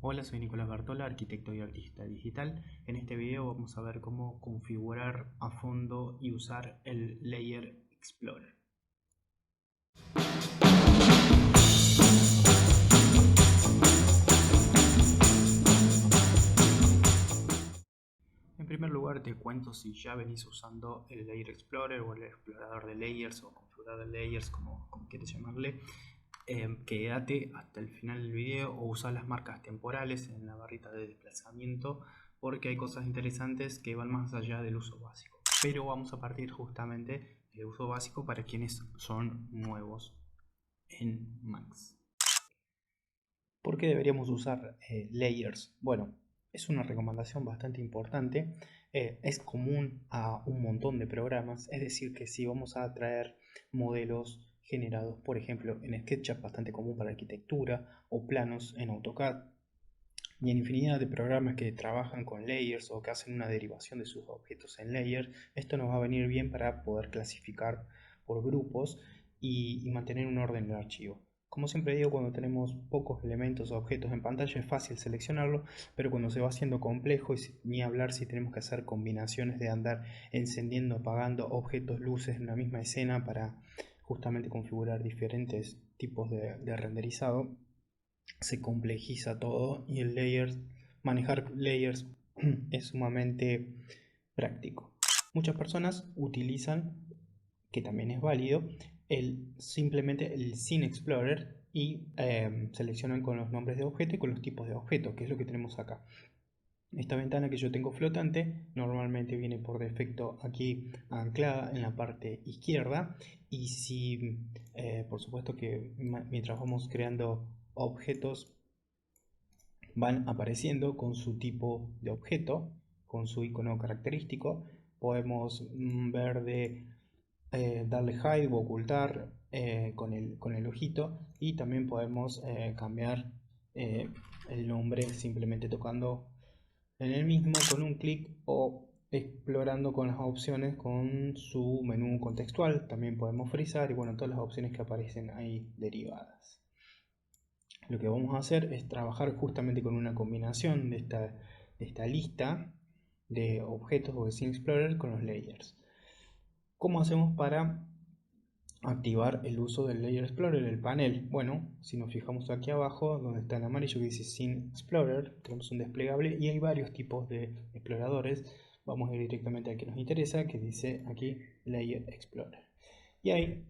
Hola, soy Nicolás Bartola, arquitecto y artista digital. En este video vamos a ver cómo configurar a fondo y usar el Layer Explorer. En primer lugar te cuento, si ya venís usando el Layer Explorer o el explorador de layers o configurador de layers, como quieres llamarle, quédate hasta el final del video o usa las marcas temporales en la barrita de desplazamiento, porque hay cosas interesantes que van más allá del uso básico. Pero vamos a partir justamente del uso básico para quienes son nuevos en Max. ¿Por qué deberíamos usar layers? Bueno, es una recomendación bastante importante. Es común a un montón de programas, es decir, que si vamos a traer modelos generados, por ejemplo, en SketchUp, bastante común para arquitectura, o planos en AutoCAD, y en infinidad de programas que trabajan con layers o que hacen una derivación de sus objetos en layers, esto nos va a venir bien para poder clasificar por grupos y mantener un orden del archivo. Como siempre digo, cuando tenemos pocos elementos o objetos en pantalla es fácil seleccionarlo, pero cuando se va haciendo complejo, y ni hablar si tenemos que hacer combinaciones de andar encendiendo, apagando objetos, luces en la misma escena para justamente configurar diferentes tipos de renderizado, se complejiza todo y manejar layers es sumamente práctico. Muchas personas utilizan, que también es válido, simplemente el Scene Explorer y seleccionan con los nombres de objeto y con los tipos de objetos, que es lo que tenemos acá. Esta ventana que yo tengo flotante normalmente viene por defecto aquí anclada en la parte izquierda, y si por supuesto que mientras vamos creando objetos van apareciendo con su tipo de objeto, con su icono característico. Podemos ver de darle hide o ocultar con el ojito, y también podemos cambiar el nombre simplemente tocando en el mismo con un clic o explorando con las opciones con su menú contextual. También podemos frizar y bueno, todas las opciones que aparecen ahí derivadas. Lo que vamos a hacer es trabajar justamente con una combinación de esta lista de objetos o de Scene Explorer con los layers. ¿Cómo hacemos para activar el uso del Layer Explorer, el panel? Bueno, si nos fijamos aquí abajo donde está en amarillo que dice Scene Explorer, tenemos un desplegable y hay varios tipos de exploradores. Vamos a ir directamente al que nos interesa, que dice aquí Layer Explorer, y ahí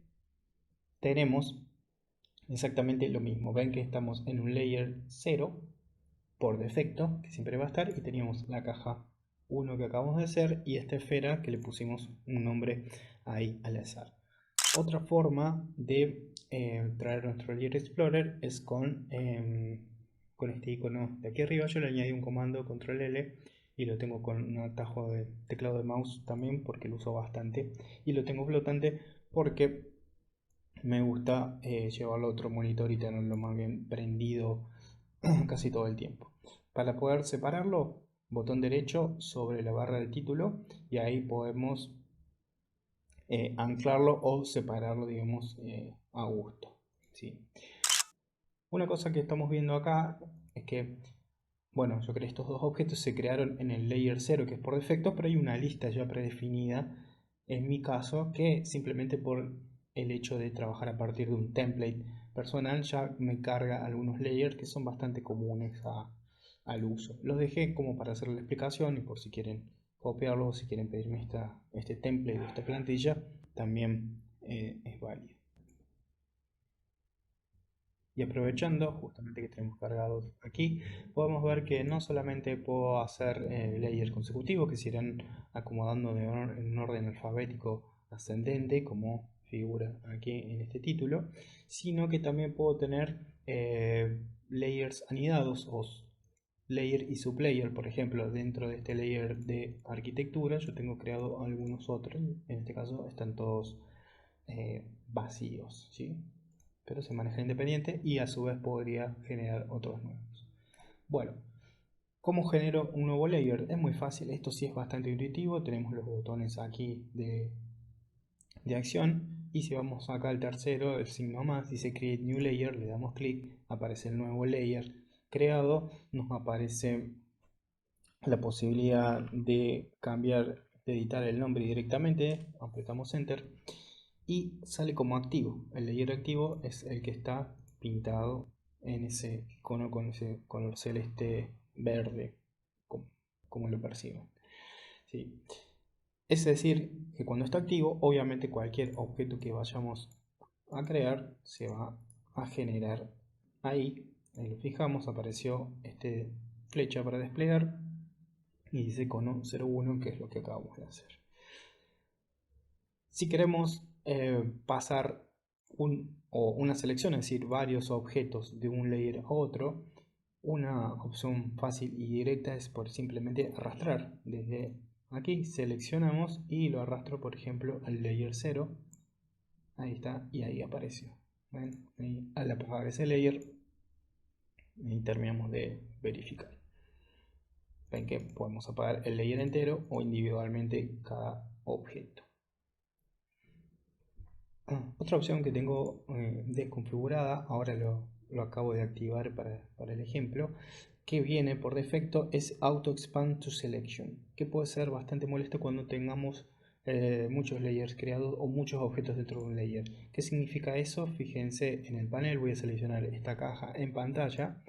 tenemos exactamente lo mismo. Ven que estamos en un layer 0 por defecto, que siempre va a estar, y teníamos la caja 1 que acabamos de hacer y esta esfera que le pusimos un nombre ahí al azar. Otra forma de traer nuestro Layer Explorer es con este icono de aquí arriba. Yo le añadí un comando, control L, y lo tengo con un atajo de teclado de mouse también porque lo uso bastante, y lo tengo flotante porque me gusta llevarlo a otro monitor y tenerlo más bien prendido casi todo el tiempo. Para poder separarlo, botón derecho sobre la barra de título, y ahí podemos anclarlo o separarlo, digamos, a gusto, ¿sí? Una cosa que estamos viendo acá es que, bueno, yo creé estos dos objetos, se crearon en el layer 0 que es por defecto, pero hay una lista ya predefinida en mi caso que simplemente por el hecho de trabajar a partir de un template personal ya me carga algunos layers que son bastante comunes al uso. Los dejé como para hacer la explicación y por si quieren copiarlo o si quieren pedirme este template de esta plantilla, también es válido. Y aprovechando justamente que tenemos cargados aquí, podemos ver que no solamente puedo hacer layers consecutivos que se irán acomodando en orden alfabético ascendente, como figura aquí en este título, sino que también puedo tener layers anidados o layer y sublayer. Por ejemplo, dentro de este layer de arquitectura yo tengo creado algunos otros, en este caso están todos vacíos, ¿sí? Pero se maneja independiente y a su vez podría generar otros nuevos. Bueno, ¿cómo genero un nuevo layer? Es muy fácil, esto sí es bastante intuitivo. Tenemos los botones aquí de acción, y si vamos acá al tercero, el signo más, dice Create New Layer, le damos clic, aparece el nuevo layer creado, nos aparece la posibilidad de cambiar, de editar el nombre directamente. Apretamos Enter y sale como activo. El layer activo es el que está pintado en ese icono con ese color celeste verde, como lo perciben. ¿Sí? Es decir, que cuando está activo, obviamente cualquier objeto que vayamos a crear se va a generar ahí. Ahí lo fijamos, apareció este flecha para desplegar y dice icono 01, que es lo que acabamos de hacer. Si queremos pasar una selección, es decir, varios objetos de un layer a otro, una opción fácil y directa es por simplemente arrastrar. Desde aquí seleccionamos y lo arrastro, por ejemplo, al layer 0. Ahí está, y ahí apareció. ¿Ven? Ahí, al aparecer el layer, y terminamos de verificar. Ven que podemos apagar el layer entero o individualmente cada objeto. Otra opción que tengo desconfigurada, ahora lo acabo de activar para el ejemplo, que viene por defecto es Auto Expand to Selection, que puede ser bastante molesto cuando tengamos muchos layers creados o muchos objetos dentro de un layer. ¿Qué significa eso? Fíjense en el panel, voy a seleccionar esta caja en pantalla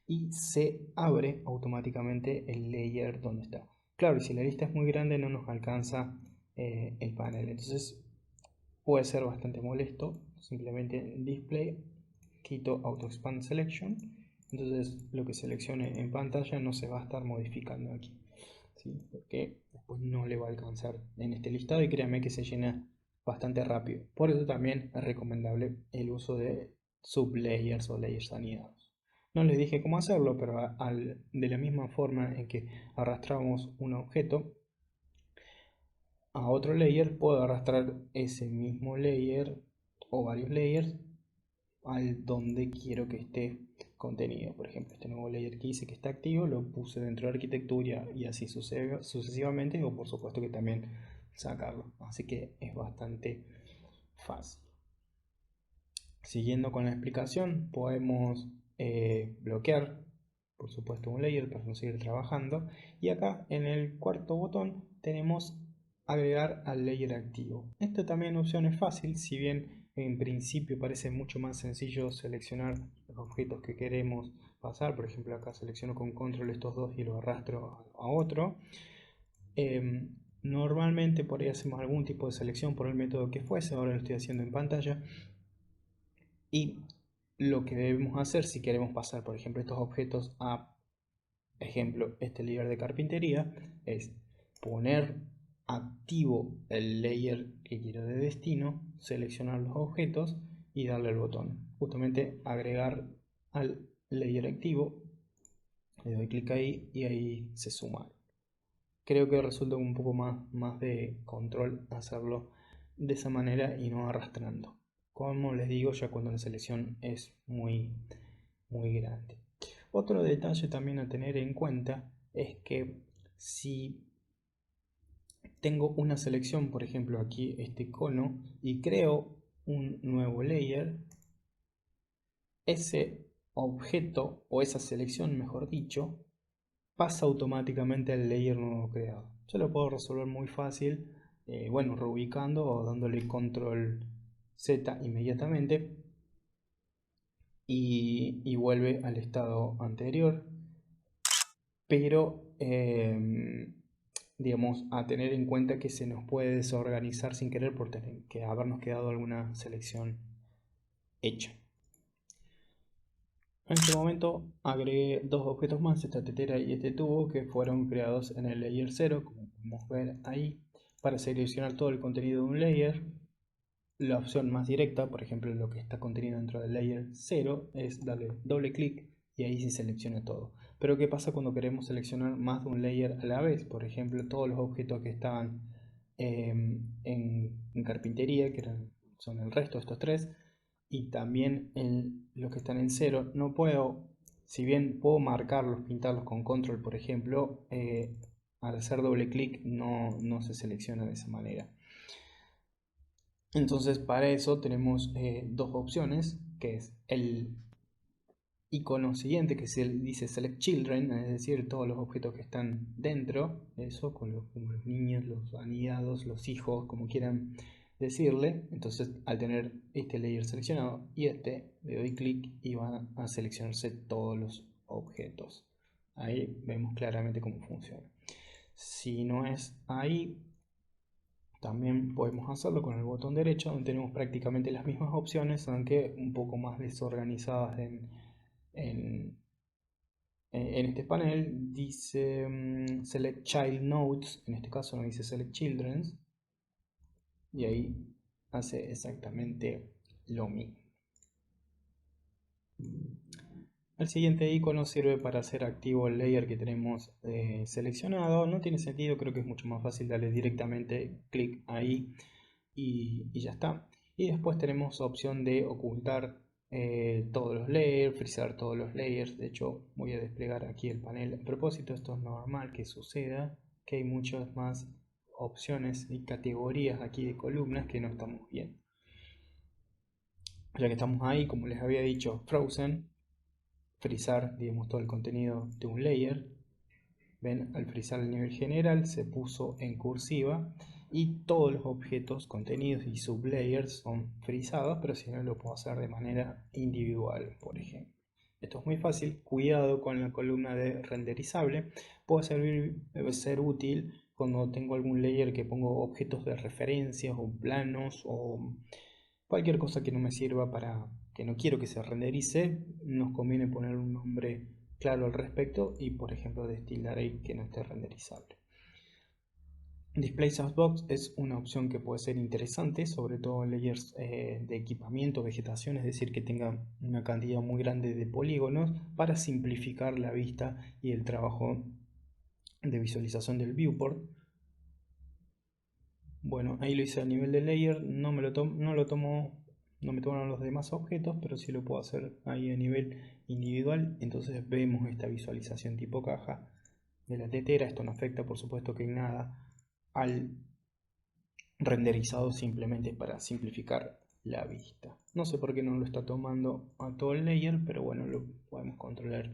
y se abre automáticamente el layer donde está. Claro, si la lista es muy grande no nos alcanza el panel, entonces puede ser bastante molesto. Simplemente en Display quito Auto Expand Selection, entonces lo que seleccione en pantalla no se va a estar modificando aquí, ¿sí? Porque después no le va a alcanzar en este listado y créanme que se llena bastante rápido. Por eso también es recomendable el uso de sublayers o layers anidados. No les dije cómo hacerlo, pero de la misma forma en que arrastramos un objeto a otro layer, puedo arrastrar ese mismo layer o varios layers al donde quiero que esté contenido. Por ejemplo, este nuevo layer que hice que está activo lo puse dentro de arquitectura y así sucesivamente, o por supuesto que también sacarlo. Así que es bastante fácil. Siguiendo con la explicación, podemos bloquear por supuesto un layer para no seguir trabajando, y acá en el cuarto botón tenemos agregar al layer activo. Esto también opción es fácil, si bien en principio parece mucho más sencillo seleccionar los objetos que queremos pasar. Por ejemplo, acá selecciono con control estos dos y lo arrastro a otro. Normalmente por ahí hacemos algún tipo de selección por el método que fuese, ahora lo estoy haciendo en pantalla. Y lo que debemos hacer si queremos pasar, por ejemplo, estos objetos a, ejemplo, este layer de carpintería, es poner activo el layer que quiero de destino, seleccionar los objetos y darle al botón. Justamente agregar al layer activo, le doy clic ahí y ahí se suma. Creo que resulta un poco más de control hacerlo de esa manera y no arrastrando. Como les digo, ya cuando la selección es muy grande. Otro detalle también a tener en cuenta es que si tengo una selección, por ejemplo aquí este icono, y creo un nuevo layer, ese objeto o esa selección, mejor dicho, pasa automáticamente al layer nuevo creado. Yo lo puedo resolver muy fácil, bueno, reubicando o dándole control Z inmediatamente y vuelve al estado anterior, pero digamos, a tener en cuenta que se nos puede desorganizar sin querer por tener que habernos quedado alguna selección hecha. En este momento agregué dos objetos más, esta tetera y este tubo, que fueron creados en el layer 0, como podemos ver ahí. Para seleccionar todo el contenido de un layer, la opción más directa, por ejemplo lo que está contenido dentro del layer 0, es darle doble clic y ahí se selecciona todo. Pero ¿qué pasa cuando queremos seleccionar más de un layer a la vez? Por ejemplo, todos los objetos que estaban en carpintería, son el resto de estos tres, y también los que están en 0, no puedo, si bien puedo marcarlos, pintarlos con control, por ejemplo, al hacer doble clic no se selecciona de esa manera. Entonces para eso tenemos dos opciones, que es el icono siguiente que dice Select Children, es decir, todos los objetos que están dentro, eso, como los niños, los anidados, los hijos, como quieran decirle. Entonces, al tener este layer seleccionado y este, le doy clic y van a seleccionarse todos los objetos. Ahí vemos claramente cómo funciona. Si no es ahí, también podemos hacerlo con el botón derecho, donde tenemos prácticamente las mismas opciones, aunque un poco más desorganizadas en, en este panel. Dice Select Child Nodes, en este caso no dice Select Children's, y ahí hace exactamente lo mismo. El siguiente icono sirve para hacer activo el layer que tenemos seleccionado. No tiene sentido, creo que es mucho más fácil darle directamente clic ahí y ya está. Y después tenemos opción de ocultar todos los layers, frizar todos los layers. De hecho, voy a desplegar aquí el panel. A propósito, esto es normal que suceda, que hay muchas más opciones y categorías aquí de columnas que no estamos viendo. Ya que estamos ahí, como les había dicho, Frozen, frizar, digamos, todo el contenido de un layer. Ven, al frizar el nivel general se puso en cursiva y todos los objetos, contenidos y sublayers son frizados, pero si no lo puedo hacer de manera individual, por ejemplo. Esto es muy fácil, cuidado con la columna de renderizable, puede ser útil cuando tengo algún layer que pongo objetos de referencias o planos o cualquier cosa que no me sirva para que no quiero que se renderice. Nos conviene poner un nombre claro al respecto y por ejemplo destilar ahí que no esté renderizable. Display Sourcebox es una opción que puede ser interesante, sobre todo en layers de equipamiento, vegetación, es decir, que tenga una cantidad muy grande de polígonos para simplificar la vista y el trabajo de visualización del viewport. Bueno, ahí lo hice a nivel de layer, no me tomaron los demás objetos, pero sí lo puedo hacer ahí a nivel individual. Entonces vemos esta visualización tipo caja de la tetera. Esto no afecta, por supuesto, que en nada al renderizado, simplemente para simplificar la vista. No sé por qué no lo está tomando a todo el layer, pero bueno, lo podemos controlar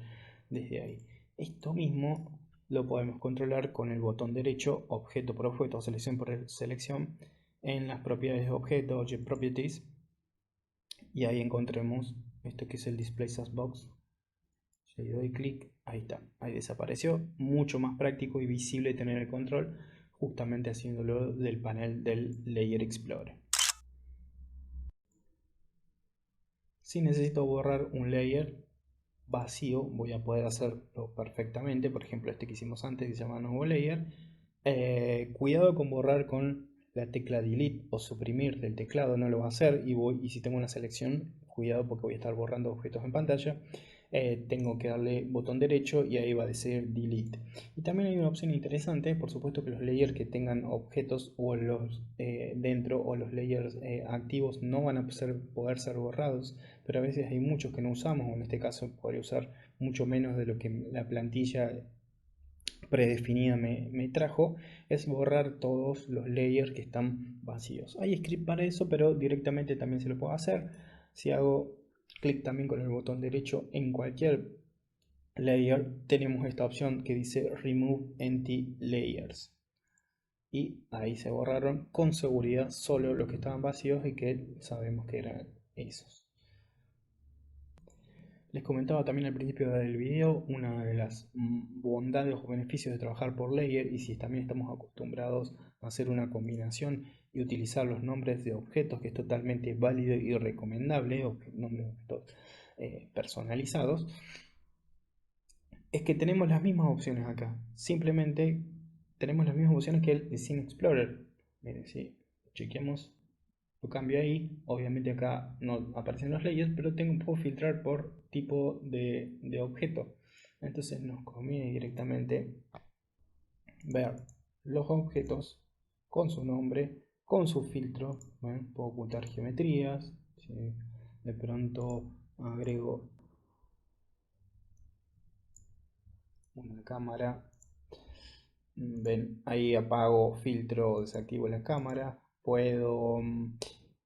desde ahí. Esto mismo lo podemos controlar con el botón derecho, objeto por objeto, selección por selección, en las propiedades de objeto, Object Properties, y ahí encontremos esto que es el Display Sourcebox. Si le doy clic, ahí está, ahí desapareció. Mucho más práctico y visible tener el control, justamente haciéndolo del panel del Layer Explorer. Si necesito borrar un layer vacío, voy a poder hacerlo perfectamente. Por ejemplo, este que hicimos antes, que se llama nuevo layer. Cuidado con borrar con la tecla delete o suprimir del teclado, no lo va a hacer. Y si tengo una selección, cuidado porque voy a estar borrando objetos en pantalla. Tengo que darle botón derecho y ahí va a decir delete. Y también hay una opción interesante, por supuesto que los layers que tengan objetos o los dentro o los layers activos no van a poder ser borrados, pero a veces hay muchos que no usamos, o en este caso podría usar mucho menos de lo que la plantilla predefinida me trajo, es borrar todos los layers que están vacíos. Hay script para eso, pero directamente también se lo puedo hacer. Si hago clic también con el botón derecho en cualquier layer, tenemos esta opción que dice Remove Empty Layers. Y ahí se borraron con seguridad solo los que estaban vacíos y que sabemos que eran esos. Les comentaba también al principio del video una de las bondades o beneficios de trabajar por layer, y si también estamos acostumbrados a hacer una combinación y utilizar los nombres de objetos, que es totalmente válido y recomendable, o nombres de objetos personalizados, es que tenemos las mismas opciones acá. Simplemente tenemos las mismas opciones que el Scene Explorer. Miren, si chequeamos, lo cambio ahí. Obviamente acá no aparecen los layers, pero puedo filtrar por tipo de objeto. Entonces nos conviene directamente ver los objetos con su nombre, con su filtro. Bueno, puedo ocultar geometrías. Si de pronto agrego una cámara, ven, ahí apago, filtro, desactivo la cámara. Puedo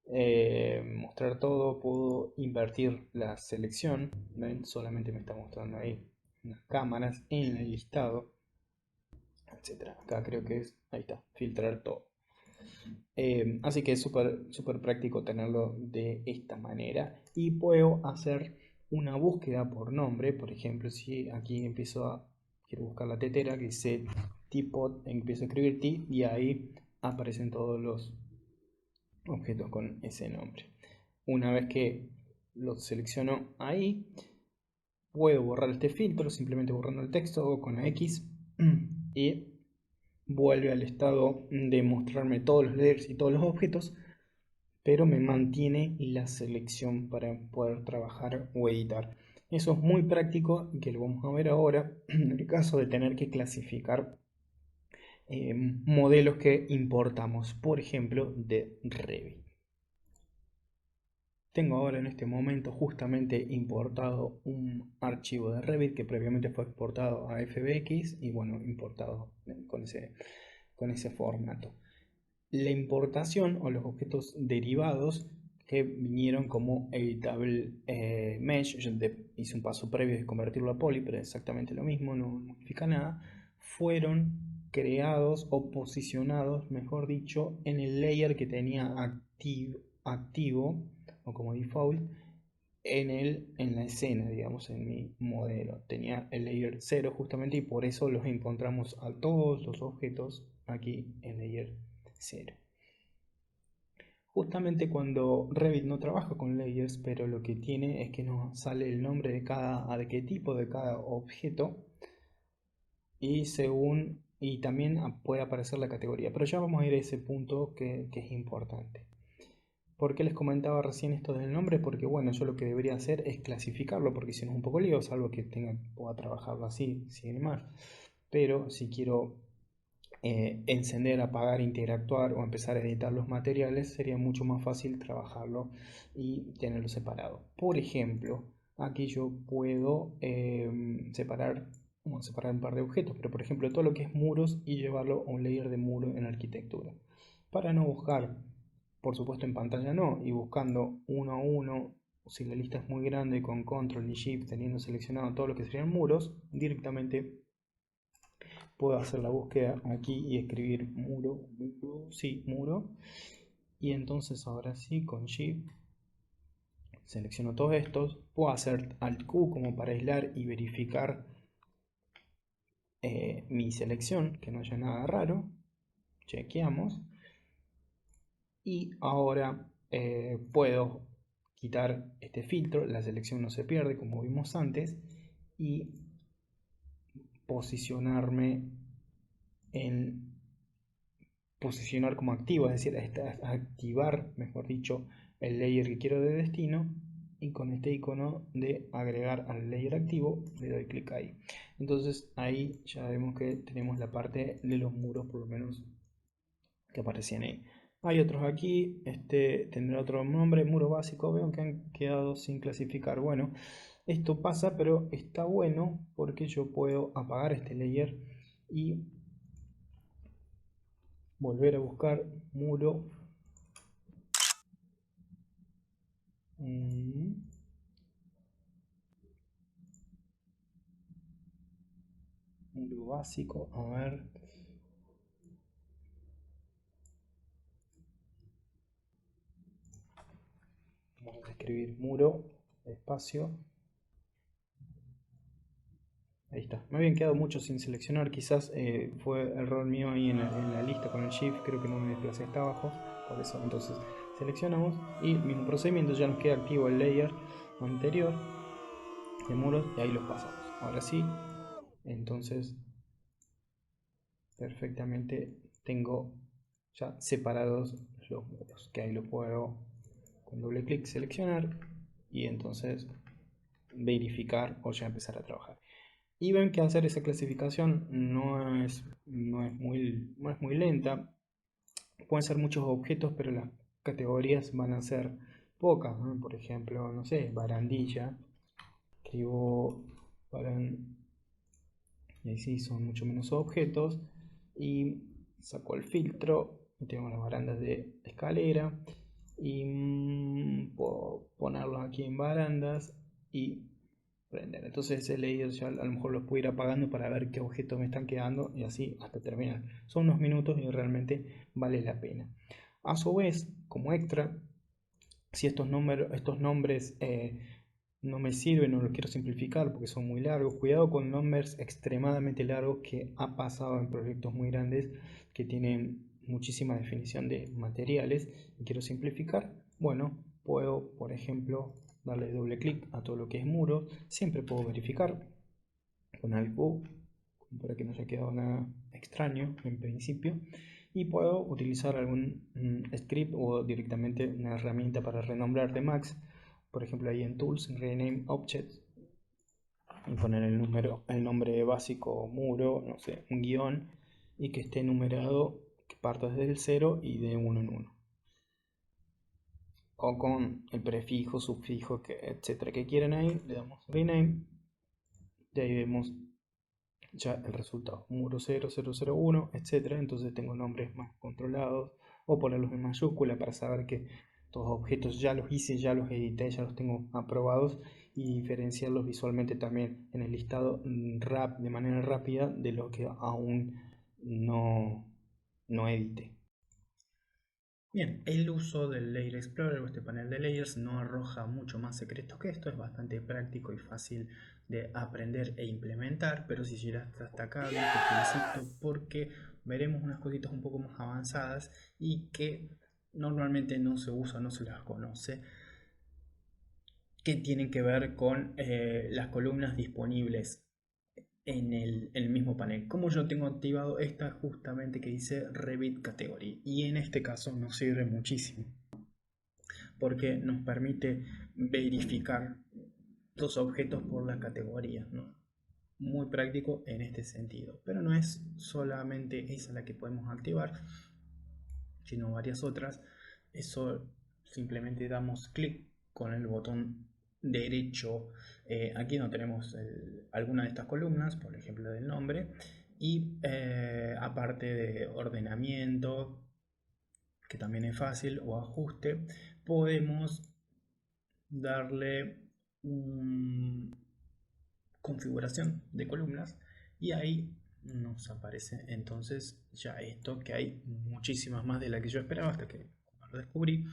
mostrar todo, puedo invertir la selección. ¿Ven? Solamente me está mostrando ahí las cámaras en el listado, etcétera. Acá creo que es, ahí está, filtrar todo. Así que es súper práctico tenerlo de esta manera. Y puedo hacer una búsqueda por nombre. Por ejemplo, si aquí quiero buscar la tetera, que dice Teapot, empiezo a escribir T y ahí aparecen todos los objetos con ese nombre. Una vez que lo selecciono ahí, puedo borrar este filtro simplemente borrando el texto con la X y vuelve al estado de mostrarme todos los layers y todos los objetos, pero me mantiene la selección para poder trabajar o editar. Eso es muy práctico, que lo vamos a ver ahora en el caso de tener que clasificar modelos que importamos, por ejemplo, de Revit. Tengo ahora en este momento justamente importado un archivo de Revit que previamente fue exportado a FBX y bueno, importado con ese formato. La importación o los objetos derivados que vinieron como editable mesh, yo hice un paso previo de convertirlo a poly, pero exactamente lo mismo, no modifica nada, fueron creados o posicionados, mejor dicho, en el layer que tenía activo o como default en la escena, digamos, en mi modelo. Tenía el layer 0 justamente y por eso los encontramos a todos los objetos aquí en layer 0. Justamente cuando Revit no trabaja con layers, pero lo que tiene es que nos sale el nombre de cada arquetipo de cada objeto y también puede aparecer la categoría. Pero ya vamos a ir a ese punto que es importante. ¿Por qué les comentaba recién esto del nombre? Porque bueno, yo lo que debería hacer es clasificarlo, porque si no es un poco lío, salvo que pueda trabajarlo así, sin más. Pero si quiero encender, apagar, interactuar o empezar a editar los materiales, sería mucho más fácil trabajarlo y tenerlo separado. Por ejemplo, aquí yo puedo separar un par de objetos, pero por ejemplo todo lo que es muros y llevarlo a un layer de muro en arquitectura. Para no buscar, por supuesto en pantalla no, y buscando uno a uno, si la lista es muy grande con control y shift teniendo seleccionado todo lo que serían muros, directamente puedo hacer la búsqueda aquí y escribir muro, y entonces ahora sí con Shift selecciono todos estos, puedo hacer Alt Q como para aislar y verificar mi selección, que no haya nada raro, chequeamos, y ahora puedo quitar este filtro, la selección no se pierde como vimos antes, y posicionarme en posicionar como activo, es decir, activar, mejor dicho, el layer que quiero de destino y con este icono de agregar al layer activo le doy clic ahí. Entonces ahí ya vemos que tenemos la parte de los muros por lo menos que aparecían ahí. Hay otros aquí, este tendrá otro nombre, muro básico, veo que han quedado sin clasificar. Bueno, esto pasa, pero está bueno porque yo puedo apagar este layer y volver a buscar muro muro básico, a ver. Vamos a escribir muro, espacio. Ahí está. Me habían quedado muchos sin seleccionar. Quizás fue error mío ahí en la lista con el shift. Creo que no me desplacé hasta abajo. Por eso, entonces seleccionamos y el mismo procedimiento. Ya nos queda activo el layer anterior de muros y ahí los pasamos. Ahora sí, entonces perfectamente tengo ya separados los muros. Que ahí los puedo con doble clic seleccionar y entonces verificar o ya empezar a trabajar. Y ven que hacer esa clasificación no es muy lenta. Pueden ser muchos objetos, pero las categorías van a ser pocas, ¿no? Por ejemplo, no sé, barandilla. Escribo y ahí sí son mucho menos objetos. Y saco el filtro y tengo las barandas de escalera. y puedo ponerlos aquí en barandas y prender. Entonces ese layer ya a lo mejor los puedo ir apagando para ver qué objetos me están quedando y así hasta terminar. Son unos minutos y realmente vale la pena. A su vez, como extra, si estos nombres no me sirven o los quiero simplificar porque son muy largos, cuidado con nombres extremadamente largos que ha pasado en proyectos muy grandes que tienen muchísima definición de materiales y quiero simplificar. Bueno, puedo, por ejemplo, darle doble clic a todo lo que es muro. Siempre puedo verificar con algo para que no haya quedado nada extraño en principio. Y puedo utilizar algún script o directamente una herramienta para renombrar de Max. Por ejemplo, ahí en Tools, Rename Objects, y poner el nombre básico muro, no sé, un guión, y que esté numerado, que parta desde el 0 y de uno en uno. O con el prefijo, sufijo, etcétera, que quieran ahí, le damos Rename, y ahí vemos ya el resultado, muro 0001, etcétera. Entonces tengo nombres más controlados, o ponerlos en mayúscula para saber que estos objetos ya los hice, ya los edité, ya los tengo aprobados, y diferenciarlos visualmente también en el listado de manera rápida de lo que aún no edité. Bien, el uso del Layer Explorer o este panel de layers no arroja mucho más secretos que esto, es bastante práctico y fácil de aprender e implementar, pero si llegaste hasta acá, te felicito porque veremos unas cositas un poco más avanzadas y que normalmente no se usa, no se las conoce, que tienen que ver con las columnas disponibles en el mismo panel. Como yo tengo activado esta justamente que dice Revit Category, y en este caso nos sirve muchísimo porque nos permite verificar los objetos por la categoría, ¿no? Muy práctico en este sentido, pero no es solamente esa la que podemos activar, sino varias otras. Eso simplemente damos clic con el botón derecho. Aquí no tenemos alguna de estas columnas, por ejemplo del nombre, y aparte de ordenamiento, que también es fácil, o ajuste, podemos darle configuración de columnas y ahí nos aparece entonces ya esto, que hay muchísimas más de las que yo esperaba hasta que lo descubrí.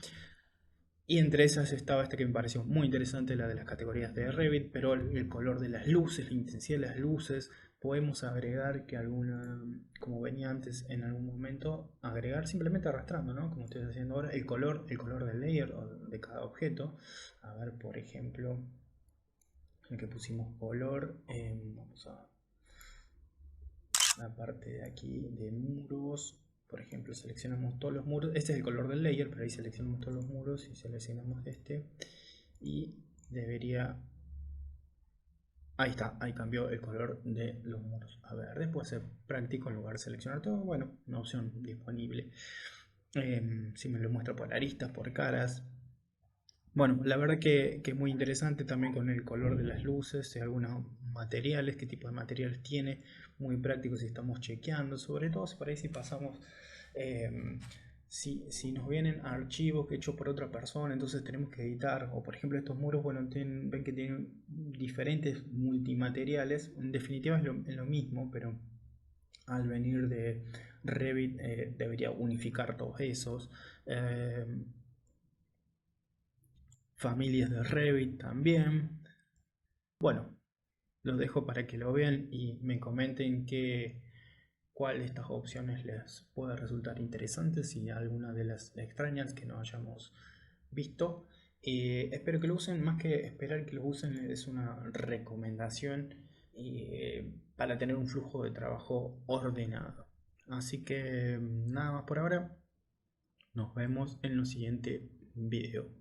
Y entre esas estaba esta que me pareció muy interesante, la de las categorías de Revit, pero el color de las luces, la intensidad de las luces. Podemos agregar que alguna, como venía antes en algún momento, agregar simplemente arrastrando, ¿no? Como estoy haciendo ahora, el color del layer o de cada objeto. A ver, por ejemplo, el que pusimos color, vamos a la parte de aquí de muros. Por ejemplo, seleccionamos todos los muros. Este es el color del layer, pero ahí seleccionamos todos los muros y seleccionamos este. Y debería... Ahí está, ahí cambió el color de los muros a verde. Puede ser práctico en lugar de seleccionar todo. Bueno, una opción disponible. Si me lo muestra por aristas, por caras. Bueno, la verdad que es muy interesante también con el color de las luces, algunos materiales, qué tipo de materiales tiene, muy práctico si estamos chequeando, sobre todo si por ahí si pasamos, si nos vienen archivos hechos por otra persona, entonces tenemos que editar, o por ejemplo estos muros, bueno, ven que tienen diferentes multimateriales, en definitiva es lo mismo, pero al venir de Revit debería unificar todos esos. Familias de Revit también. Bueno, los dejo para que lo vean y me comenten cuál de estas opciones les puede resultar interesante, si alguna de las extrañas que no hayamos visto. Espero que lo usen, más que esperar que lo usen, es una recomendación para tener un flujo de trabajo ordenado. Así que nada más por ahora, nos vemos en el siguiente video.